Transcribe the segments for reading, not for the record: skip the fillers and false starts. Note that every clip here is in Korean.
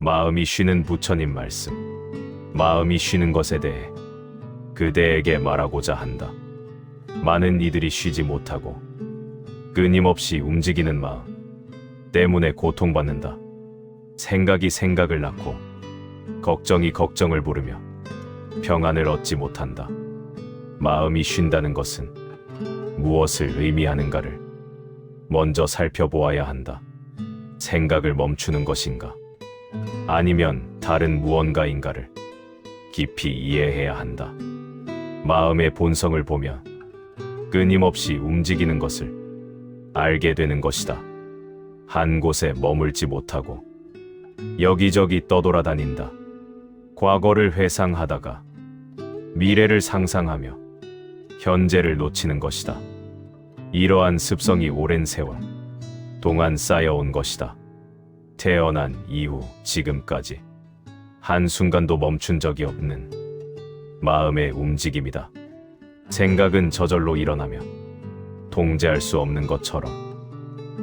마음이 쉬는 부처님 말씀. 마음이 쉬는 것에 대해 그대에게 말하고자 한다. 많은 이들이 쉬지 못하고 끊임없이 움직이는 마음 때문에 고통받는다. 생각이 생각을 낳고 걱정이 걱정을 부르며 평안을 얻지 못한다. 마음이 쉰다는 것은 무엇을 의미하는가를 먼저 살펴보아야 한다. 생각을 멈추는 것인가? 아니면 다른 무언가인가를 깊이 이해해야 한다. 마음의 본성을 보면 끊임없이 움직이는 것을 알게 되는 것이다. 한 곳에 머물지 못하고 여기저기 떠돌아다닌다. 과거를 회상하다가 미래를 상상하며 현재를 놓치는 것이다. 이러한 습성이 오랜 세월 동안 쌓여온 것이다. 태어난 이후 지금까지 한순간도 멈춘 적이 없는 마음의 움직임이다. 생각은 저절로 일어나며 통제할 수 없는 것처럼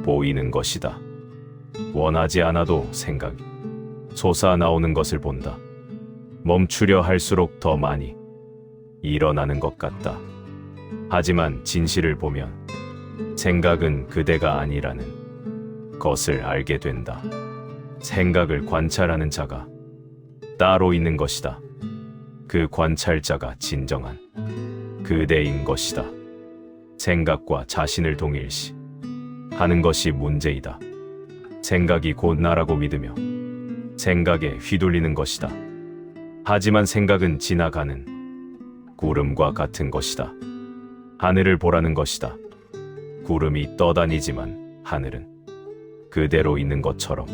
보이는 것이다. 원하지 않아도 생각이 솟아나오는 것을 본다. 멈추려 할수록 더 많이 일어나는 것 같다. 하지만 진실을 보면 생각은 그대가 아니라는 것을 알게 된다. 생각을 관찰하는 자가 따로 있는 것이다. 그 관찰자가 진정한 그대인 것이다. 생각과 자신을 동일시 하는 것이 문제이다. 생각이 곧 나라고 믿으며 생각에 휘둘리는 것이다. 하지만 생각은 지나가는 구름과 같은 것이다. 하늘을 보라는 것이다. 구름이 떠다니지만 하늘은 그대로 있는 것처럼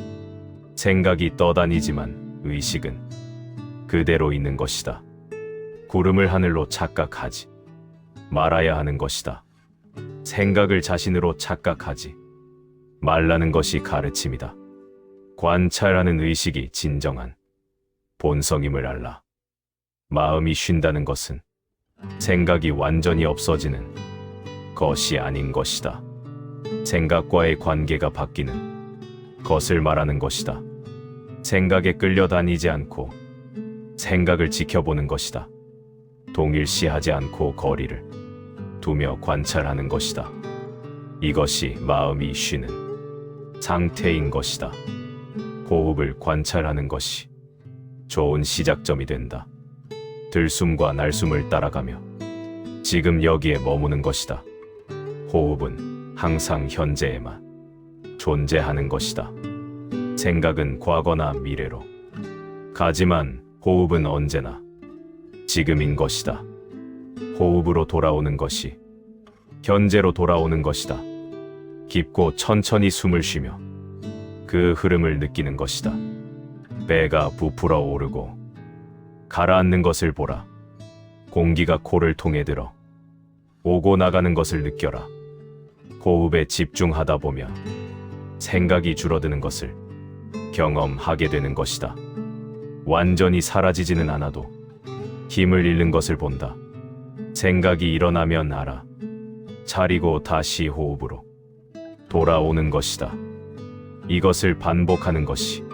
생각이 떠다니지만 의식은 그대로 있는 것이다. 구름을 하늘로 착각하지 말아야 하는 것이다. 생각을 자신으로 착각하지 말라는 것이 가르침이다. 관찰하는 의식이 진정한 본성임을 알라. 마음이 쉰다는 것은 생각이 완전히 없어지는 것이 아닌 것이다. 생각과의 관계가 바뀌는 것을 말하는 것이다. 생각에 끌려다니지 않고 생각을 지켜보는 것이다. 동일시하지 않고 거리를 두며 관찰하는 것이다. 이것이 마음이 쉬는 상태인 것이다. 호흡을 관찰하는 것이 좋은 시작점이 된다. 들숨과 날숨을 따라가며 지금 여기에 머무는 것이다. 호흡은 항상 현재에만 존재하는 것이다. 생각은 과거나 미래로 가지만 호흡은 언제나 지금인 것이다. 호흡으로 돌아오는 것이 현재로 돌아오는 것이다. 깊고 천천히 숨을 쉬며 그 흐름을 느끼는 것이다. 배가 부풀어 오르고 가라앉는 것을 보라. 공기가 코를 통해 들어 오고 나가는 것을 느껴라. 호흡에 집중하다 보면 생각이 줄어드는 것을 경험하게 되는 것이다. 완전히 사라지지는 않아도 힘을 잃는 것을 본다. 생각이 일어나면 알아. 차리고 다시 호흡으로 돌아오는 것이다. 이것을 반복하는 것이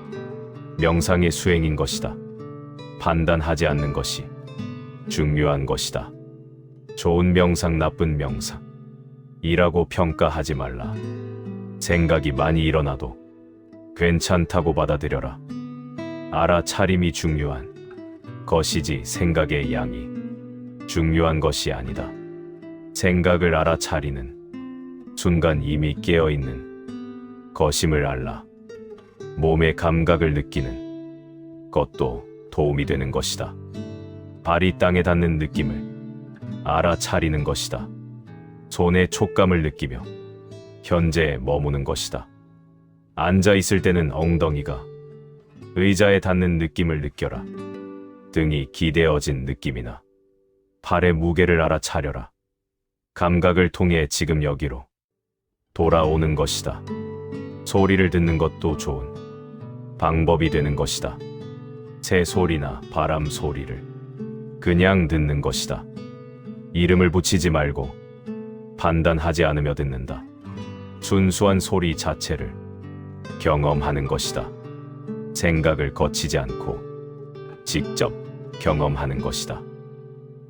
명상의 수행인 것이다. 판단하지 않는 것이 중요한 것이다. 좋은 명상, 나쁜 명상 이라고 평가하지 말라. 생각이 많이 일어나도 괜찮다고 받아들여라. 알아차림이 중요한 것이지 생각의 양이 중요한 것이 아니다. 생각을 알아차리는 순간 이미 깨어있는 것임을 알라. 몸의 감각을 느끼는 것도 도움이 되는 것이다. 발이 땅에 닿는 느낌을 알아차리는 것이다. 손의 촉감을 느끼며 현재에 머무는 것이다. 앉아 있을 때는 엉덩이가 의자에 닿는 느낌을 느껴라. 등이 기대어진 느낌이나 팔의 무게를 알아차려라. 감각을 통해 지금 여기로 돌아오는 것이다. 소리를 듣는 것도 좋은 방법이 되는 것이다. 새 소리나 바람 소리를 그냥 듣는 것이다. 이름을 붙이지 말고 판단하지 않으며 듣는다. 순수한 소리 자체를 경험하는 것이다. 생각을 거치지 않고 직접 경험하는 것이다.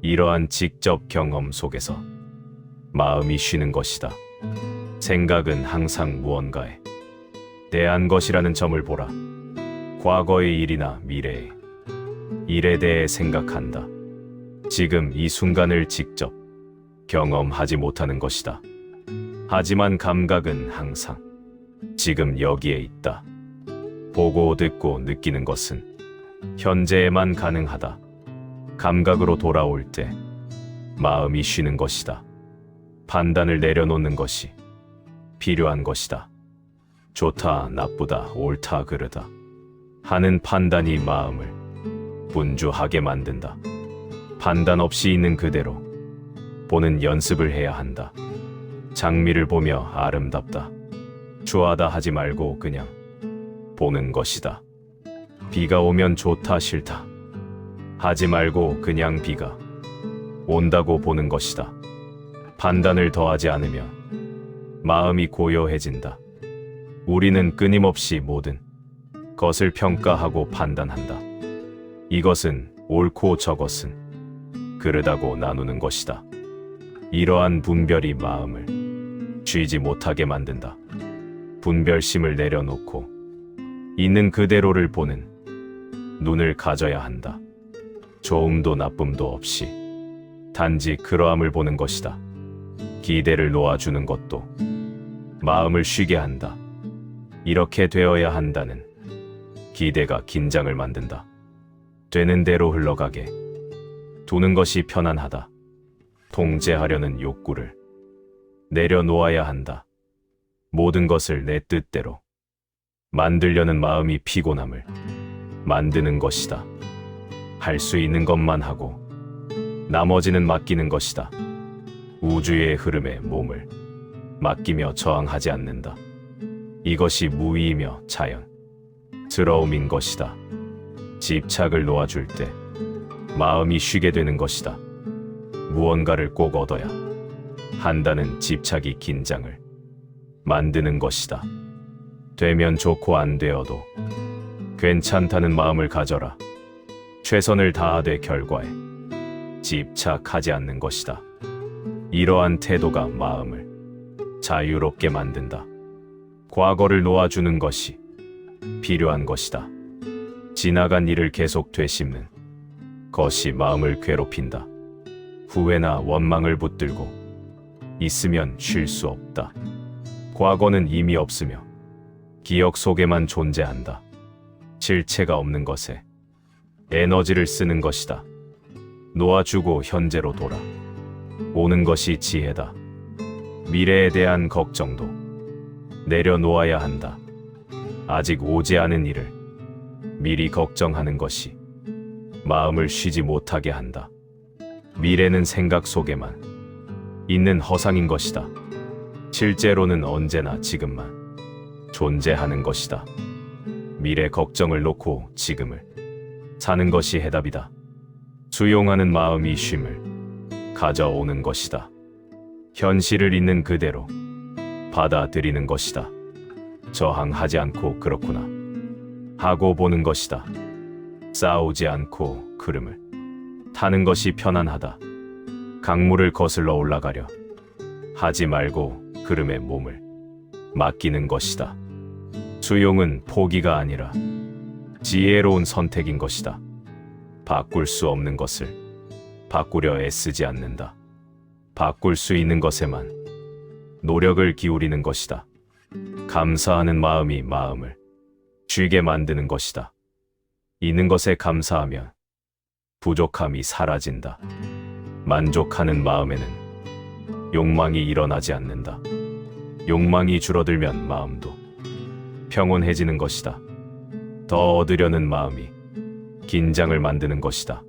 이러한 직접 경험 속에서 마음이 쉬는 것이다. 생각은 항상 무언가에 대한 것이라는 점을 보라. 과거의 일이나 미래의 일에 대해 생각한다. 지금 이 순간을 직접 경험하지 못하는 것이다. 하지만 감각은 항상 지금 여기에 있다. 보고 듣고 느끼는 것은 현재에만 가능하다. 감각으로 돌아올 때 마음이 쉬는 것이다. 판단을 내려놓는 것이 필요한 것이다. 좋다, 나쁘다, 옳다, 그르다 하는 판단이 마음을 분주하게 만든다. 판단 없이 있는 그대로 보는 연습을 해야 한다. 장미를 보며 아름답다, 좋아하다 하지 말고 그냥 보는 것이다. 비가 오면 좋다, 싫다 하지 말고 그냥 비가 온다고 보는 것이다. 판단을 더하지 않으면 마음이 고요해진다. 우리는 끊임없이 모든 것을 평가하고 판단한다. 이것은 옳고 저것은 그르다고 나누는 것이다. 이러한 분별이 마음을 쉬지 못하게 만든다. 분별심을 내려놓고 있는 그대로를 보는 눈을 가져야 한다. 좋음도 나쁨도 없이 단지 그러함을 보는 것이다. 기대를 놓아주는 것도 마음을 쉬게 한다. 이렇게 되어야 한다는 기대가 긴장을 만든다. 되는 대로 흘러가게 두는 것이 편안하다. 통제하려는 욕구를 내려놓아야 한다. 모든 것을 내 뜻대로 만들려는 마음이 피곤함을 만드는 것이다. 할 수 있는 것만 하고 나머지는 맡기는 것이다. 우주의 흐름에 몸을 맡기며 저항하지 않는다. 이것이 무의이며 자연스러움인 것이다. 집착을 놓아줄 때 마음이 쉬게 되는 것이다. 무언가를 꼭 얻어야 한다는 집착이 긴장을 만드는 것이다. 되면 좋고 안 되어도 괜찮다는 마음을 가져라. 최선을 다하되 결과에 집착하지 않는 것이다. 이러한 태도가 마음을 자유롭게 만든다. 과거를 놓아주는 것이 필요한 것이다. 지나간 일을 계속 되씹는 것이 마음을 괴롭힌다. 후회나 원망을 붙들고 있으면 쉴 수 없다. 과거는 이미 없으며 기억 속에만 존재한다. 실체가 없는 것에 에너지를 쓰는 것이다. 놓아주고 현재로 돌아 오는 것이 지혜다. 미래에 대한 걱정도 내려놓아야 한다. 아직 오지 않은 일을 미리 걱정하는 것이 마음을 쉬지 못하게 한다. 미래는 생각 속에만 있는 허상인 것이다. 실제로는 언제나 지금만 존재하는 것이다. 미래 걱정을 놓고 지금을 사는 것이 해답이다. 수용하는 마음이 쉼을 가져오는 것이다. 현실을 있는 그대로 받아들이는 것이다. 저항하지 않고 그렇구나 하고 보는 것이다. 싸우지 않고 흐름을 타는 것이 편안하다. 강물을 거슬러 올라가려 하지 말고 흐름에 몸을 맡기는 것이다. 수용은 포기가 아니라 지혜로운 선택인 것이다. 바꿀 수 없는 것을 바꾸려 애쓰지 않는다. 바꿀 수 있는 것에만 노력을 기울이는 것이다. 감사하는 마음이 마음을 쉬게 만드는 것이다. 있는 것에 감사하면 부족함이 사라진다. 만족하는 마음에는 욕망이 일어나지 않는다. 욕망이 줄어들면 마음도 평온해지는 것이다. 더 얻으려는 마음이 긴장을 만드는 것이다.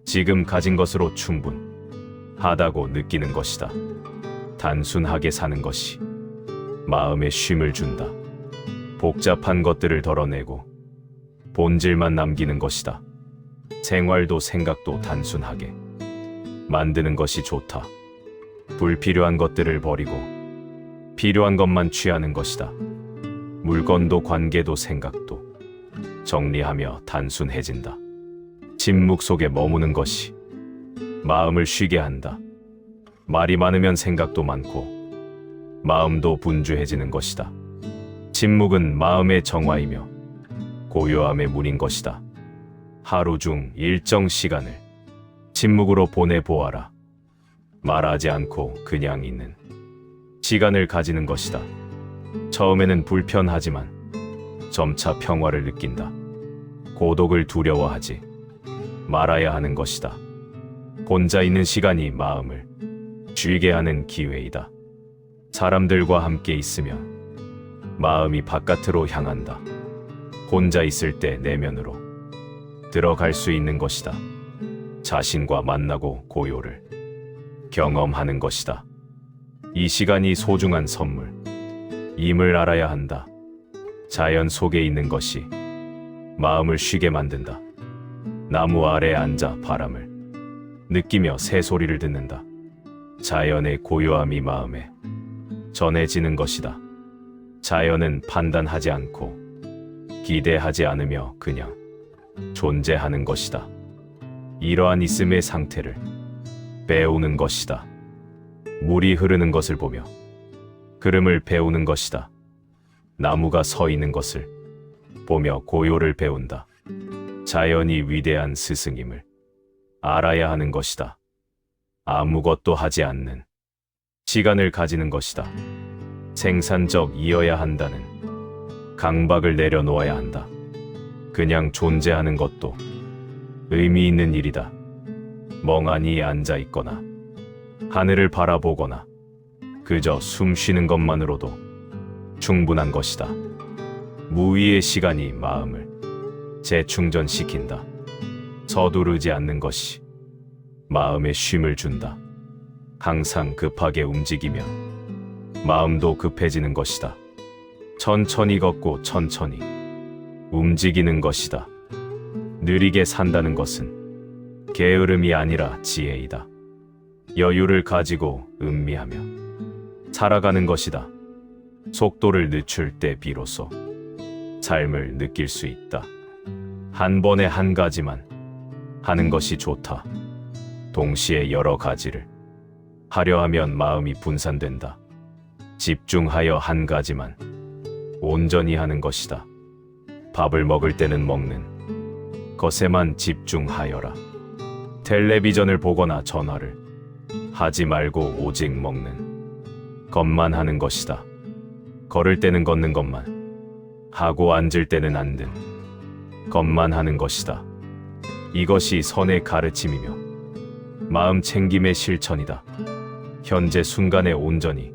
지금 가진 것으로 충분하다고 느끼는 것이다. 단순하게 사는 것이 마음에 쉼을 준다. 복잡한 것들을 덜어내고 본질만 남기는 것이다. 생활도 생각도 단순하게 만드는 것이 좋다. 불필요한 것들을 버리고 필요한 것만 취하는 것이다. 물건도 관계도 생각도 정리하며 단순해진다. 침묵 속에 머무는 것이 마음을 쉬게 한다. 말이 많으면 생각도 많고 마음도 분주해지는 것이다. 침묵은 마음의 정화이며 고요함의 문인 것이다. 하루 중 일정 시간을 침묵으로 보내보아라. 말하지 않고 그냥 있는 시간을 가지는 것이다. 처음에는 불편하지만 점차 평화를 느낀다. 고독을 두려워하지 말아야 하는 것이다. 혼자 있는 시간이 마음을 쉬게 하는 기회이다. 사람들과 함께 있으면 마음이 바깥으로 향한다. 혼자 있을 때 내면으로 들어갈 수 있는 것이다. 자신과 만나고 고요를 경험하는 것이다. 이 시간이 소중한 선물임을 알아야 한다. 자연 속에 있는 것이 마음을 쉬게 만든다. 나무 아래 앉아 바람을 느끼며 새소리를 듣는다. 자연의 고요함이 마음에 전해지는 것이다. 자연은 판단하지 않고 기대하지 않으며 그냥 존재하는 것이다. 이러한 있음의 상태를 배우는 것이다. 물이 흐르는 것을 보며 흐름을 배우는 것이다. 나무가 서 있는 것을 보며 고요를 배운다. 자연이 위대한 스승임을 알아야 하는 것이다. 아무것도 하지 않는 시간을 가지는 것이다. 생산적이어야 한다는 강박을 내려놓아야 한다. 그냥 존재하는 것도 의미 있는 일이다. 멍하니 앉아 있거나 하늘을 바라보거나 그저 숨 쉬는 것만으로도 충분한 것이다. 무의의 시간이 마음을 재충전시킨다. 서두르지 않는 것이 마음에 쉼을 준다. 항상 급하게 움직이면 마음도 급해지는 것이다. 천천히 걷고 천천히 움직이는 것이다. 느리게 산다는 것은 게으름이 아니라 지혜이다. 여유를 가지고 음미하며 살아가는 것이다. 속도를 늦출 때 비로소 삶을 느낄 수 있다. 한 번에 한 가지만 하는 것이 좋다. 동시에 여러 가지를 하려 하면 마음이 분산된다. 집중하여 한 가지만 온전히 하는 것이다. 밥을 먹을 때는 먹는 것에만 집중하여라. 텔레비전을 보거나 전화를 하지 말고 오직 먹는 것만 하는 것이다. 걸을 때는 걷는 것만 하고 앉을 때는 앉는 것만 하는 것이다. 이것이 선의 가르침이며 마음 챙김의 실천이다. 현재 순간에 온전히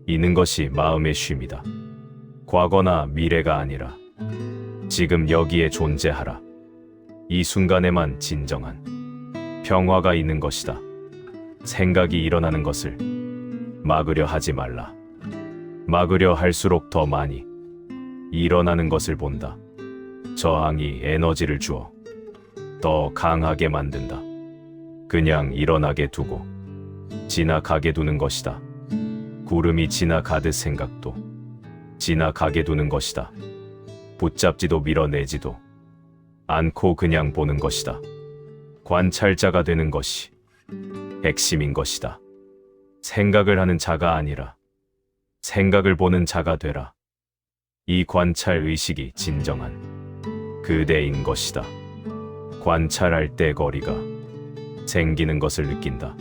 있는 것이 마음의 쉼이다. 과거나 미래가 아니라 지금 여기에 존재하라. 이 순간에만 진정한 평화가 있는 것이다. 생각이 일어나는 것을 막으려 하지 말라. 막으려 할수록 더 많이 일어나는 것을 본다. 저항이 에너지를 주어 더 강하게 만든다. 그냥 일어나게 두고 지나가게 두는 것이다. 구름이 지나가듯 생각도 지나가게 두는 것이다. 붙잡지도 밀어내지도 않고 그냥 보는 것이다. 관찰자가 되는 것이 핵심인 것이다. 생각을 하는 자가 아니라 생각을 보는 자가 되라. 이 관찰 의식이 진정한 그대인 것이다. 관찰할 때 거리가 생기는 것을 느낀다.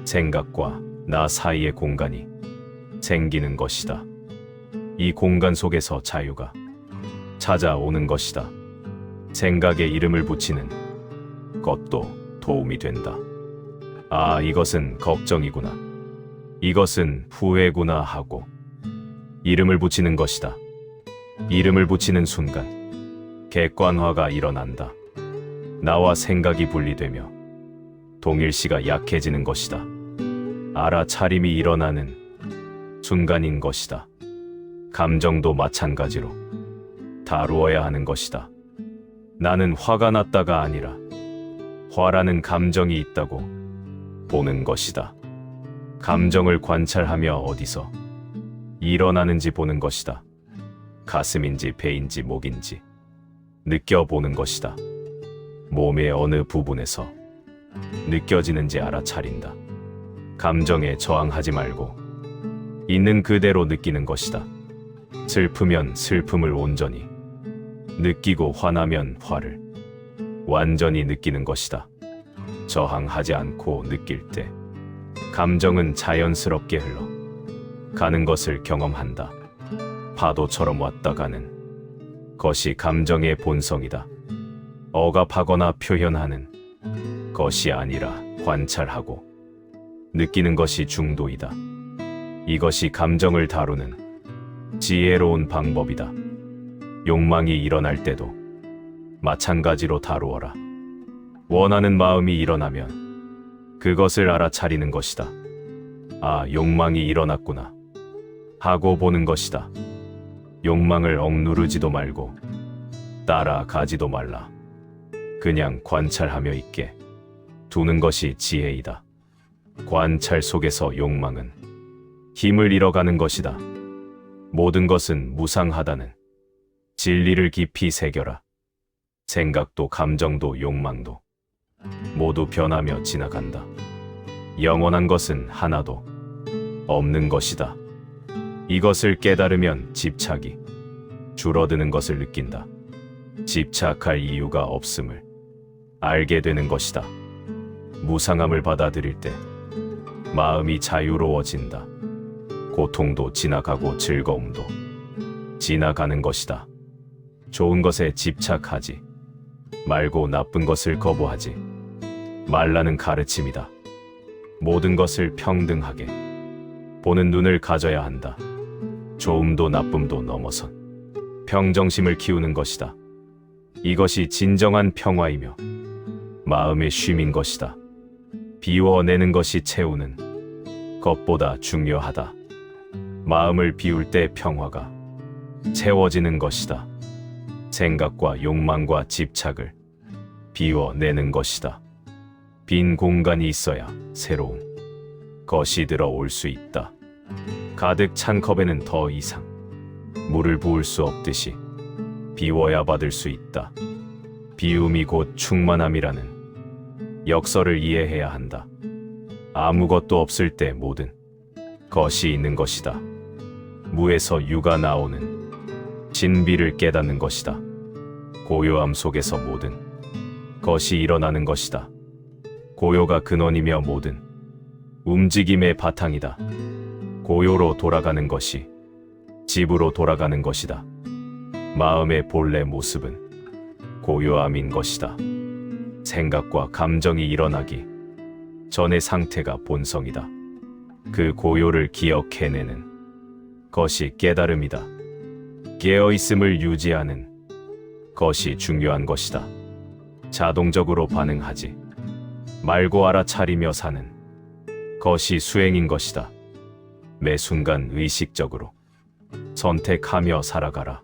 생각과 나 사이의 공간이 생기는 것이다. 이 공간 속에서 자유가 찾아오는 것이다. 생각에 이름을 붙이는 것도 도움이 된다. 아, 이것은 걱정이구나. 이것은 후회구나 하고 이름을 붙이는 것이다. 이름을 붙이는 순간 객관화가 일어난다. 나와 생각이 분리되며 동일시가 약해지는 것이다. 알아차림이 일어나는 순간인 것이다. 감정도 마찬가지로 다루어야 하는 것이다. 나는 화가 났다가 아니라 화라는 감정이 있다고 보는 것이다. 감정을 관찰하며 어디서 일어나는지 보는 것이다. 가슴인지 배인지 목인지 느껴보는 것이다. 몸의 어느 부분에서 느껴지는지 알아차린다. 감정에 저항하지 말고 있는 그대로 느끼는 것이다. 슬프면 슬픔을 온전히 느끼고 화나면 화를 완전히 느끼는 것이다. 저항하지 않고 느낄 때 감정은 자연스럽게 흘러 가는 것을 경험한다. 파도처럼 왔다 가는 것이 감정의 본성이다. 억압하거나 표현하는 것이 아니라 관찰하고 느끼는 것이 중도이다. 이것이 감정을 다루는 지혜로운 방법이다. 욕망이 일어날 때도 마찬가지로 다루어라. 원하는 마음이 일어나면 그것을 알아차리는 것이다. 아, 욕망이 일어났구나 하고 보는 것이다. 욕망을 억누르지도 말고 따라가지도 말라. 그냥 관찰하며 있게 두는 것이 지혜이다. 관찰 속에서 욕망은 힘을 잃어가는 것이다. 모든 것은 무상하다는 진리를 깊이 새겨라. 생각도 감정도 욕망도 모두 변하며 지나간다. 영원한 것은 하나도 없는 것이다. 이것을 깨달으면 집착이 줄어드는 것을 느낀다. 집착할 이유가 없음을 알게 되는 것이다. 무상함을 받아들일 때 마음이 자유로워진다. 고통도 지나가고 즐거움도 지나가는 것이다. 좋은 것에 집착하지 말고 나쁜 것을 거부하지 말라는 가르침이다. 모든 것을 평등하게 보는 눈을 가져야 한다. 좋음도 나쁨도 넘어선 평정심을 키우는 것이다. 이것이 진정한 평화이며 마음의 쉼인 것이다. 비워내는 것이 채우는 것보다 중요하다. 마음을 비울 때 평화가 채워지는 것이다. 생각과 욕망과 집착을 비워내는 것이다. 빈 공간이 있어야 새로운 것이 들어올 수 있다. 가득 찬 컵에는 더 이상 물을 부을 수 없듯이 비워야 받을 수 있다. 비움이 곧 충만함이라는 역설을 이해해야 한다. 아무것도 없을 때 모든 것이 있는 것이다. 무에서 유가 나오는 진비를 깨닫는 것이다. 고요함 속에서 모든 것이 일어나는 것이다. 고요가 근원이며 모든 움직임의 바탕이다. 고요로 돌아가는 것이 집으로 돌아가는 것이다. 마음의 본래 모습은 고요함인 것이다. 생각과 감정이 일어나기 전의 상태가 본성이다. 그 고요를 기억해내는 것이 깨달음이다. 깨어있음을 유지하는 것이 중요한 것이다. 자동적으로 반응하지 말고 알아차리며 사는 것이 수행인 것이다. 매 순간 의식적으로 선택하며 살아가라.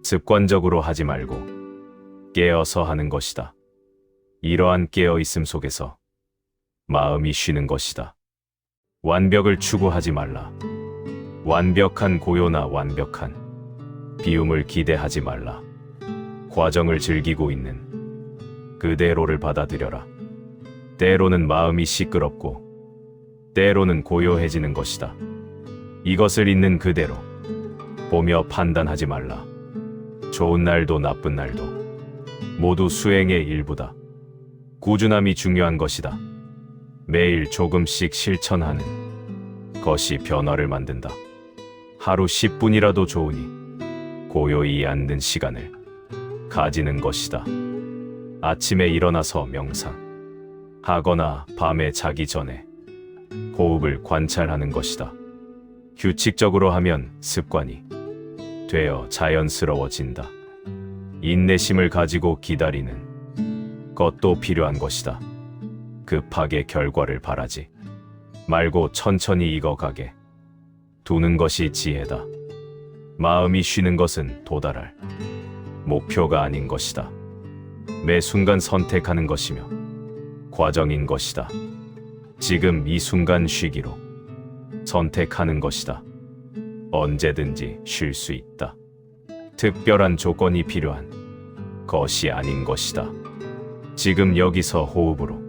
습관적으로 하지 말고 깨어서 하는 것이다. 이러한 깨어있음 속에서 마음이 쉬는 것이다. 완벽을 추구하지 말라. 완벽한 고요나 완벽한 비움을 기대하지 말라. 과정을 즐기고 있는 그대로를 받아들여라. 때로는 마음이 시끄럽고 때로는 고요해지는 것이다. 이것을 있는 그대로 보며 판단하지 말라. 좋은 날도 나쁜 날도 모두 수행의 일부다. 꾸준함이 중요한 것이다. 매일 조금씩 실천하는 것이 변화를 만든다. 하루 10분이라도 좋으니 고요히 앉는 시간을 가지는 것이다. 아침에 일어나서 명상하거나 밤에 자기 전에 호흡을 관찰하는 것이다. 규칙적으로 하면 습관이 되어 자연스러워진다. 인내심을 가지고 기다리는 것도 필요한 것이다. 급하게 결과를 바라지 말고 천천히 익어가게 두는 것이 지혜다. 마음이 쉬는 것은 도달할 목표가 아닌 것이다. 매 순간 선택하는 것이며 과정인 것이다. 지금 이 순간 쉬기로 선택하는 것이다. 언제든지 쉴 수 있다. 특별한 조건이 필요한 것이 아닌 것이다. 지금 여기서 호흡으로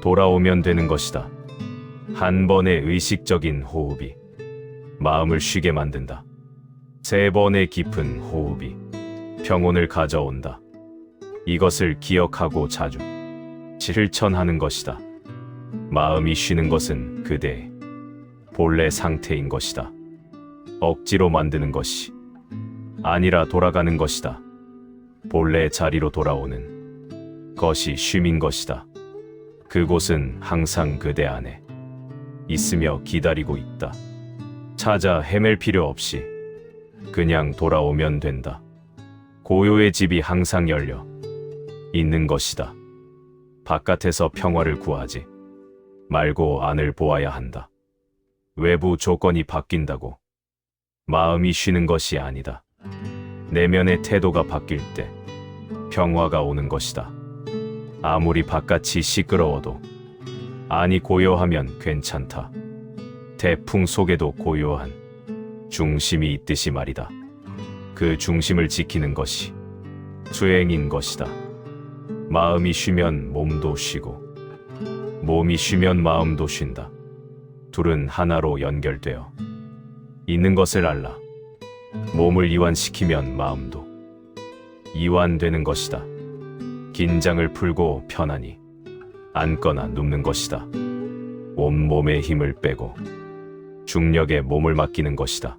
돌아오면 되는 것이다. 한 번의 의식적인 호흡이 마음을 쉬게 만든다. 3번의 깊은 호흡이 평온을 가져온다. 이것을 기억하고 자주 실천하는 것이다. 마음이 쉬는 것은 그대의 본래 상태인 것이다. 억지로 만드는 것이 아니라 돌아가는 것이다. 본래 자리로 돌아오는 것이 쉼인 것이다. 그곳은 항상 그대 안에 있으며 기다리고 있다. 찾아 헤맬 필요 없이 그냥 돌아오면 된다. 고요의 집이 항상 열려 있는 것이다. 바깥에서 평화를 구하지 말고 안을 보아야 한다. 외부 조건이 바뀐다고 마음이 쉬는 것이 아니다. 내면의 태도가 바뀔 때 평화가 오는 것이다. 아무리 바깥이 시끄러워도 안이 고요하면 괜찮다. 태풍 속에도 고요한 중심이 있듯이 말이다. 그 중심을 지키는 것이 수행인 것이다. 마음이 쉬면 몸도 쉬고 몸이 쉬면 마음도 쉰다. 둘은 하나로 연결되어 있는 것을 알라. 몸을 이완시키면 마음도 이완되는 것이다. 긴장을 풀고 편안히 앉거나 눕는 것이다. 온몸의 힘을 빼고 중력에 몸을 맡기는 것이다.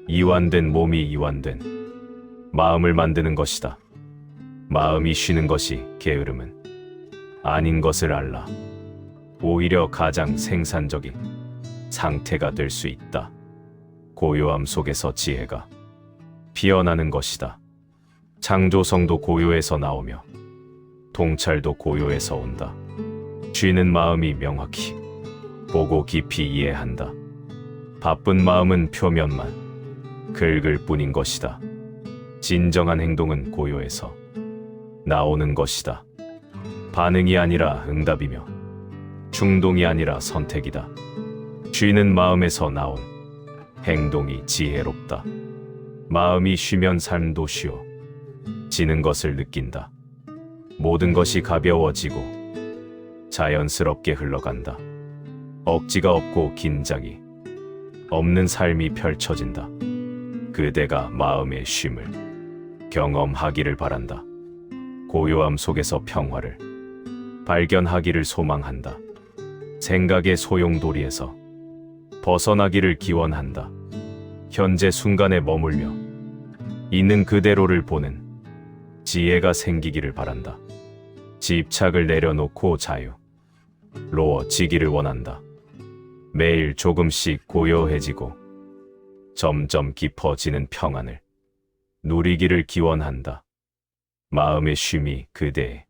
이완된 몸이 이완된 마음을 만드는 것이다. 마음이 쉬는 것이 게으름은 아닌 것을 알라. 오히려 가장 생산적인 상태가 될 수 있다. 고요함 속에서 지혜가 피어나는 것이다. 창조성도 고요에서 나오며 통찰도 고요에서 온다. 쉬는 마음이 명확히 보고 깊이 이해한다. 바쁜 마음은 표면만 긁을 뿐인 것이다. 진정한 행동은 고요에서 나오는 것이다. 반응이 아니라 응답이며 충동이 아니라 선택이다. 쉬는 마음에서 나온 행동이 지혜롭다. 마음이 쉬면 삶도 쉬워 지는 것을 느낀다. 모든 것이 가벼워지고 자연스럽게 흘러간다. 억지가 없고 긴장이 없는 삶이 펼쳐진다. 그대가 마음의 쉼을 경험하기를 바란다. 고요함 속에서 평화를 발견하기를 소망한다. 생각의 소용돌이에서 벗어나기를 기원한다. 현재 순간에 머물며 있는 그대로를 보는 지혜가 생기기를 바란다. 집착을 내려놓고 자유로워지기를 원한다. 매일 조금씩 고요해지고 점점 깊어지는 평안을 누리기를 기원한다. 마음의 쉼이 그대의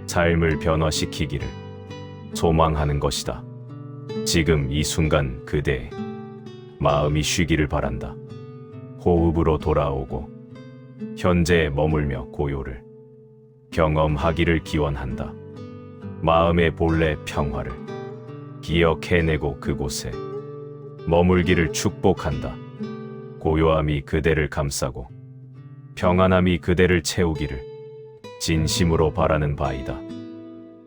삶을 변화시키기를 소망하는 것이다. 지금 이 순간 그대의 마음이 쉬기를 바란다. 호흡으로 돌아오고 현재에 머물며 고요를 경험하기를 기원한다. 마음의 본래 평화를 기억해내고 그곳에 머물기를 축복한다. 고요함이 그대를 감싸고 평안함이 그대를 채우기를 진심으로 바라는 바이다.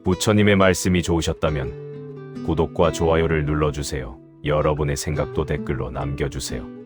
부처님의 말씀이 좋으셨다면 구독과 좋아요를 눌러주세요. 여러분의 생각도 댓글로 남겨주세요.